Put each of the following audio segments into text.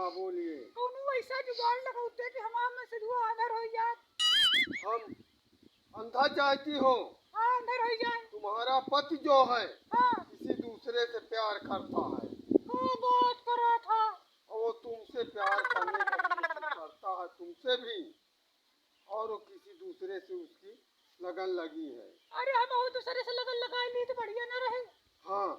हाँ बोलिए। कौनो ऐसा जुगाड़ लगाते कि हमार में से धुआं अंदर हो जाए। हम अंधा चाहती हो? हाँ अंदर हो जाए। तुम्हारा पति जो है हाँ किसी दूसरे से प्यार करता है। हाँ बात करा था। और वो तुमसे प्यार करने का कोशिश करता है, तुमसे भी, और वो किसी दूसरे से उसकी लगन लगी है। अरे हम और दूसरे से लगन लगा ली तो बढ़िया न रहे। हाँ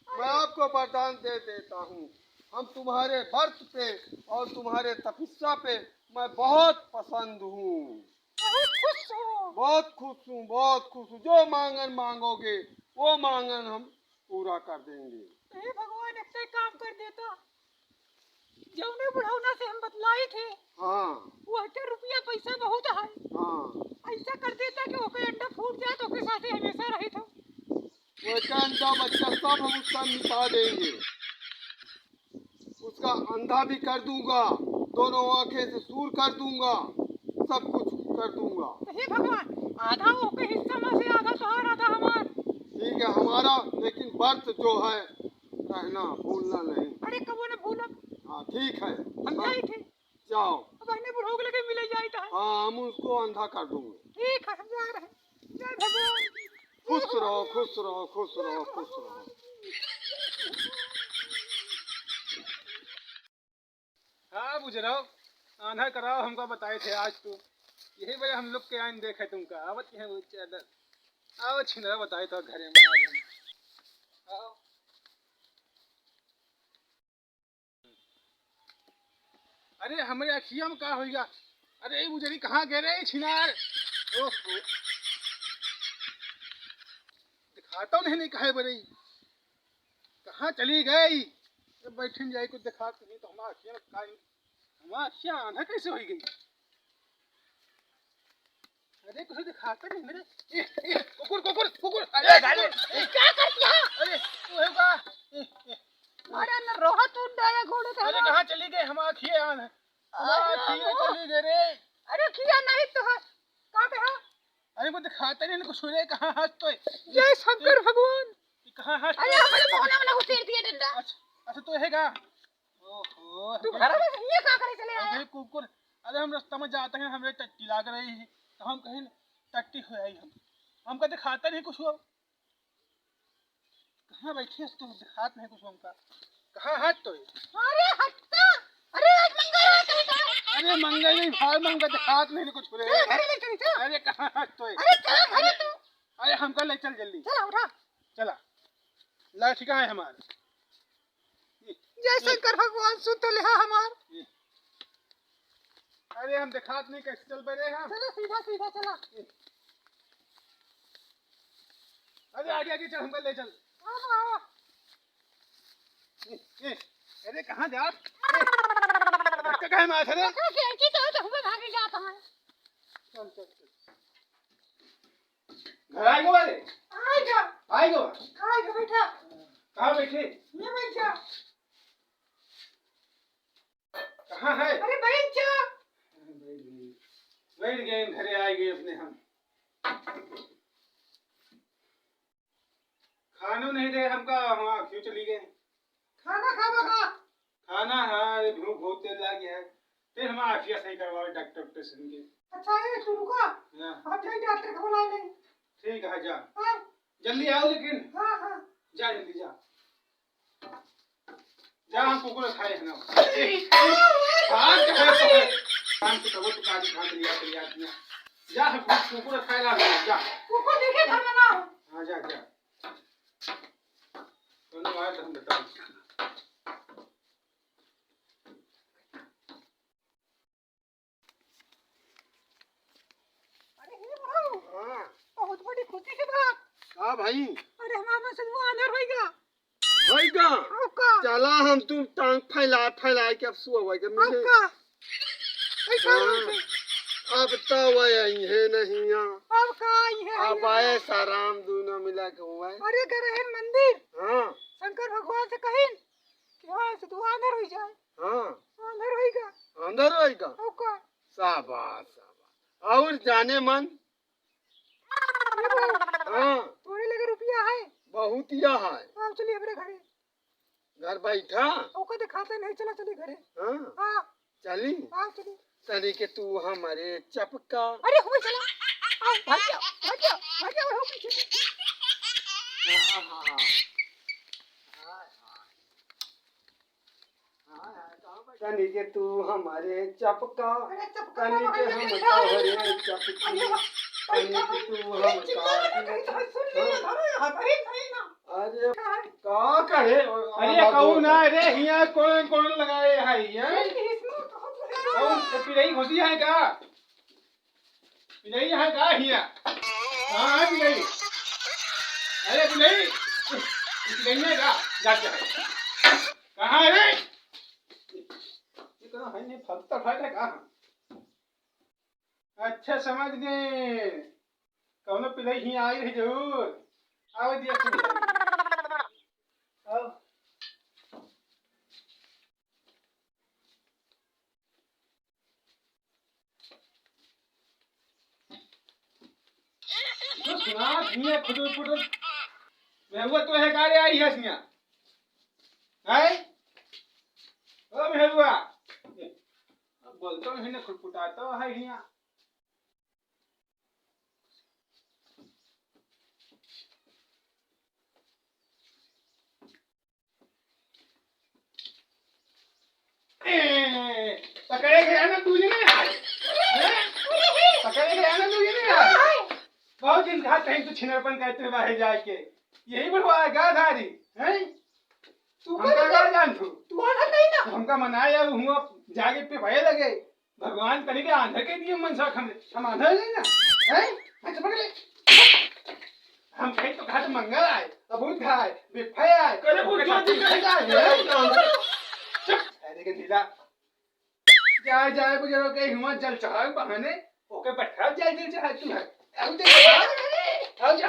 मैं आपको वरदान दे देता हूँ, हम तुम्हारे व्रत पे और तुम्हारे तपस्या पे मैं बहुत पसंद हूँ। बहुत खुश हो। बहुत खुश हूँ, बहुत खुश हूँ। जो मांगन मांगोगे वो मांगन हम पूरा कर देंगे। हे भगवान एक काम कर देता, जौने बुढ़ौना से हम बतलाए थे। हाँ वो रुपया पैसा बहुत है। हाँ ऐसा कर देता कि ओके अंडा फूट जाए तो ओके साथे हमेशा रही तो। वो अंडा बच्चा सब हम उसका मिटा देंगे, उसका अंधा भी कर दूंगा, दोनों आंखें से सूर कर दूंगा, सब कुछ कर दूंगा। हे भगवान आधा ओके हिस्सा में से आधा तोहार आधा हमार। ठीक है हमारा, लेकिन व्रत जो है रहना भूलना नहीं। अरे कबो न भूलब। हाँ ठीक है हम जाए थे। जाओ। अब अन्य बुढ़ोग लगे मिले जाए था। हाँ हम उसको अंधा कर दूंगे। ठीक है हम जा रहे हैं। जय भगवान। खुश रहो खुश रहो खुश रहो खुश रहो। हाँ बुझराओ, आंधा कराओ हमको बताए थे आज तो, यही वजह हम लोग के आइन देखे तुमका आवत है वो चादर आओ छिंदरा बताए तो घरे में आज हम आओ। अरे हमारे अखिया में का होगा? अरे ये बुझरी कहाँ गए रे छिनार? ओहो दिखाता नहीं कहे बड़ी कहाँ चली गई? बैठन जाए कुछ दिखा नहीं तो हमारा अखिया में का हमारा अखिया आंधा कैसे हो गई? अरे कुछ दिखाता नहीं मेरे। कुकुर कुकुर कुकुर अरे क्या करती है? अरे तू है का? अरे न रोहा तू डाया घोड़े का। अरे कहाँ चली गई हमारा अखिया आंधा? हमारा अखिया चली गई रे। अरे किया नहीं तो है कहाँ पे है? अरे वो दिखाता नहीं कुछ सुने कहाँ हाथ तो जय शंकर भगवान। कहाँ हाथ? अरे हमारे मोहना में घुसेड़ दिया डंडा। अच्छा तो है का? ओहो तू घर में ये क्या करे चले आया? अरे कुकुर, अरे हम रास्ता में जाते हैं हमें टट्टी लाग रही है तो हम कहीं टट्टी हो आई हमका दिखाता नहीं कुछ। कहाँ बैठी है तुम? दिखात नहीं कुछ हमका। कहाँ हाथ तो? अरे हटता। अरे आज मंगल है कहीं का? अरे मंगल नहीं भाई मंगल दिखात नहीं कुछ रे। घरे ले चली चल। अरे कहाँ हाथ तो? अरे चल घरे तू। अरे हमका ले चल जल्दी। चला उठा। चला लाठी कहाँ है हमारे? जय शंकर भगवान सुन तो ले हमार। अरे हम दिखात नहीं कैसे चल पड़े हम? चलो सीधा सीधा चला। अरे आगे आगे चल हमको ले चल। हाँ अरे कहाँ जा? कहाँ है माथ रे? कैंची तो हमको भागे जाता है। चल चल चल। घर आएगा वाले? आएगा। आएगा? आएगा बेटा। कहाँ बैठे? ये बैठ जा। कहाँ है? अरे बैठ जा। बैठ गए घरे आए गए अपने हम। खाना नहीं दे हमका, वहाँ क्यों चली गए? खाना खा बगा। खाना हाँ भूख बहुत तेज लगी है, फिर हम आफिया सही करवाओ डॉक्टर से के। अच्छा ये शुरू का हाँ आप जाइए डॉक्टर को बुला लें। ठीक है जा हाँ जल्दी आओ लेकिन। हाँ हाँ जा जल्दी जा जा हम कुकुर खाए हैं ना। काम से कबो तो काजी खा लिया जा हम कुकुर खाए ला जा। कुकुर देखे घर में ना। हाँ जा जा दोनों आए तो हम बताओ। अरे ये बाबू हाँ बहुत बड़ी खुशी की बात। हाँ भाई अरे हमारा से वो अंदर होएगा। होएगा। आपका चला हम तुम टांग फैला फैला के अब सुआ होएगा मिले। आपका ऐसा हाँ, अब तो वह है नहीं यहाँ। आपका ये अब आए साराम दूना मिला के हुआ है। अरे घर है मंदिर। हाँ शंकर भगवान से कहीं कि वहाँ से तू अंदर हो जाए। हाँ अंदर होएगा। अंदर होएगा। आपका शाबाश शाबाश। और जाने मन? हाँ थोड़े लगे रुपया है बहुत या है। आप चलिए अपने घरे। घर बैठा ओके दिखाते नहीं, चला चली घरे। हाँ हाँ चली हाँ चली। तरी के तू हमारे चपका अरे हुए चला, आओ भाग जाओ भाग जाओ भाग जाओ, बढ़ो पीछे से। हाँ हाँ हाँ तनी के तू हमारे चपका अरे चपका तनी के हम तोहरे चपकी तनी के तू हम अरे का करे अरे कहूँ ना, अरे हिया कौन कौन लगाए है ये? कौन पिलई घुसी है का? पिलई है का हिया? हाँ है पिलई। अरे पिलई, पिलई है का? जाके है। कहाँ है रे? ये कहाँ है? ये फलता फाटा कहाँ? अच्छा समझ गए। कौनो पिलई हिया आई है जरूर। आओ दिया पिलई। आओ। तो सुना हिया खुदुर खुदुर मेहुआ तो है कारे आई है सिया है ओ मेहुआ अब बोलतो है ना खुटपुटाता है हिया पकड़े गया ना तुझे नहीं पकड़े गया ना तुझे नहीं बहुत दिन कहा कहीं तो छिनरपन कहते हुए बाहर जाके यही बढ़वा गा धारी हैं तू हमका क्या जान तू आना नहीं ना। हमका मनाया हुआ जागे पे भय लगे भगवान करे के आंधर के दिए मन सा हम आंधर नहीं ना हैं अच्छा पकड़े हम कहीं तो घाट मंगल आए अबूत खाए बिफे आए अरे वो जो दिखाई अरे के ढीला जाए जाए बुजुर्ग के हिम्मत जल चढ़ाए बहाने ओके बैठा जाए दिल चाहे तू है अब देख आओ जा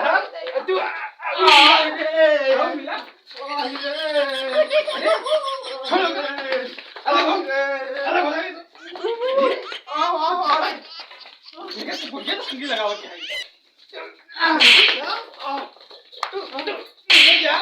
तू आओ मिला छोड़ अरे बोला आओ आओ आओ ये तो गुड़िया तो संगी लगाओ क्या है आओ तू जा